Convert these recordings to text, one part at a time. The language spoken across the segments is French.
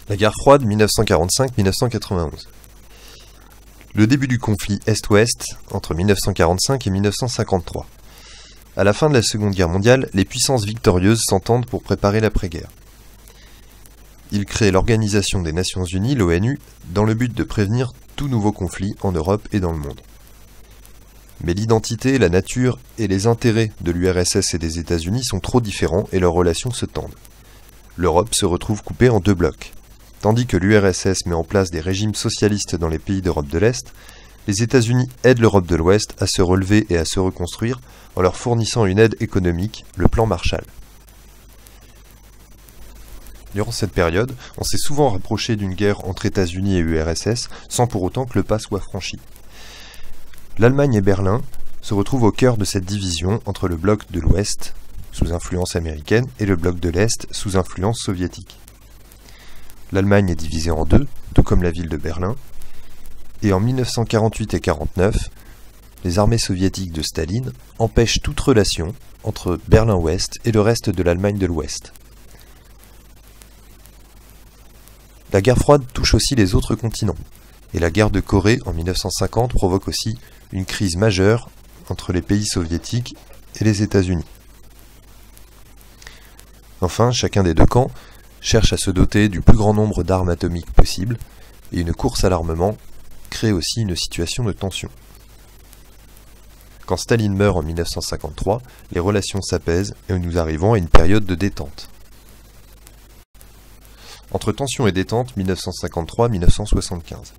La guerre froide 1945-1991. Le début du conflit Est-Ouest entre 1945 et 1953. À la fin de la Seconde Guerre mondiale, les puissances victorieuses s'entendent pour préparer l'après-guerre. Ils créent l'Organisation des Nations Unies, l'ONU, dans le but de prévenir tout nouveau conflit en Europe et dans le monde. Mais l'identité, la nature et les intérêts de l'URSS et des États-Unis sont trop différents et leurs relations se tendent. L'Europe se retrouve coupée en deux blocs. Tandis que l'URSS met en place des régimes socialistes dans les pays d'Europe de l'Est, les États-Unis aident l'Europe de l'Ouest à se relever et à se reconstruire en leur fournissant une aide économique, le plan Marshall. Durant cette période, on s'est souvent rapproché d'une guerre entre États-Unis et URSS sans pour autant que le pas soit franchi. L'Allemagne et Berlin se retrouvent au cœur de cette division entre le bloc de l'Ouest, sous influence américaine, et le bloc de l'Est, sous influence soviétique. L'Allemagne est divisée en deux, tout comme la ville de Berlin, et en 1948 et 1949, les armées soviétiques de Staline empêchent toute relation entre Berlin-Ouest et le reste de l'Allemagne de l'Ouest. La guerre froide touche aussi les autres continents, et la guerre de Corée en 1950 provoque aussi une crise majeure entre les pays soviétiques et les États-Unis. Enfin, chacun des deux camps cherche à se doter du plus grand nombre d'armes atomiques possible, et une course à l'armement crée aussi une situation de tension. Quand Staline meurt en 1953, les relations s'apaisent et nous arrivons à une période de détente. Entre tension et détente, 1953-1975.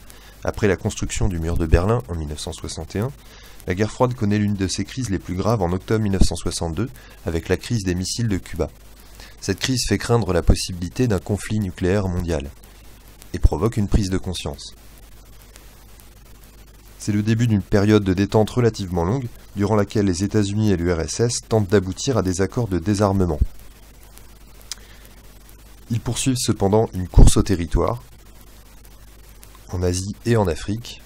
Après la construction du mur de Berlin en 1961, la guerre froide connaît l'une de ses crises les plus graves en octobre 1962 avec la crise des missiles de Cuba. Cette crise fait craindre la possibilité d'un conflit nucléaire mondial et provoque une prise de conscience. C'est le début d'une période de détente relativement longue, durant laquelle les États-Unis et l'URSS tentent d'aboutir à des accords de désarmement. Ils poursuivent cependant une course au territoire, en Asie et en Afrique,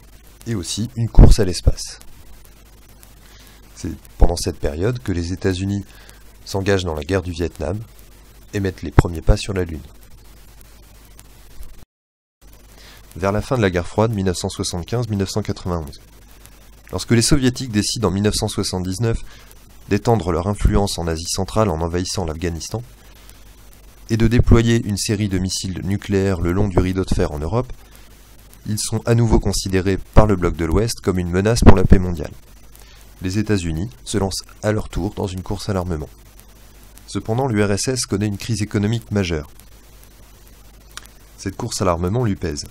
et aussi une course à l'espace. C'est pendant cette période que les États-Unis s'engagent dans la guerre du Vietnam et mettent les premiers pas sur la Lune. Vers la fin de la guerre froide, 1975-1991. Lorsque les Soviétiques décident en 1979 d'étendre leur influence en Asie centrale en envahissant l'Afghanistan, et de déployer une série de missiles nucléaires le long du rideau de fer en Europe, ils sont à nouveau considérés par le bloc de l'Ouest comme une menace pour la paix mondiale. Les États-Unis se lancent à leur tour dans une course à l'armement. Cependant, l'URSS connaît une crise économique majeure. Cette course à l'armement lui pèse.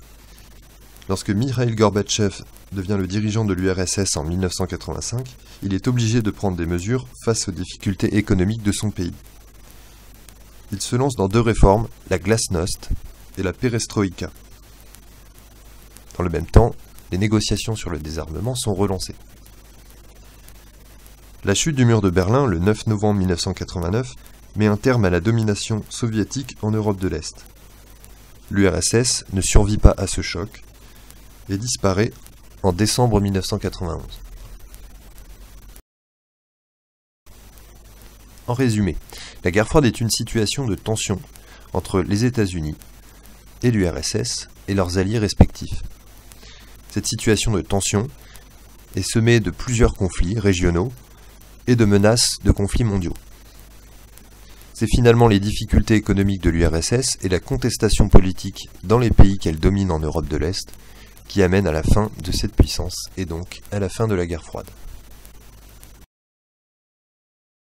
Lorsque Mikhaïl Gorbatchev devient le dirigeant de l'URSS en 1985, il est obligé de prendre des mesures face aux difficultés économiques de son pays. Il se lance dans deux réformes, la glasnost et la perestroïka. Dans le même temps, les négociations sur le désarmement sont relancées. La chute du mur de Berlin, le 9 novembre 1989, met un terme à la domination soviétique en Europe de l'Est. L'URSS ne survit pas à ce choc et disparaît en décembre 1991. En résumé, la guerre froide est une situation de tension entre les États-Unis et l'URSS et leurs alliés respectifs. Cette situation de tension est semée de plusieurs conflits régionaux et de menaces de conflits mondiaux. C'est finalement les difficultés économiques de l'URSS et la contestation politique dans les pays qu'elle domine en Europe de l'Est qui amènent à la fin de cette puissance et donc à la fin de la guerre froide.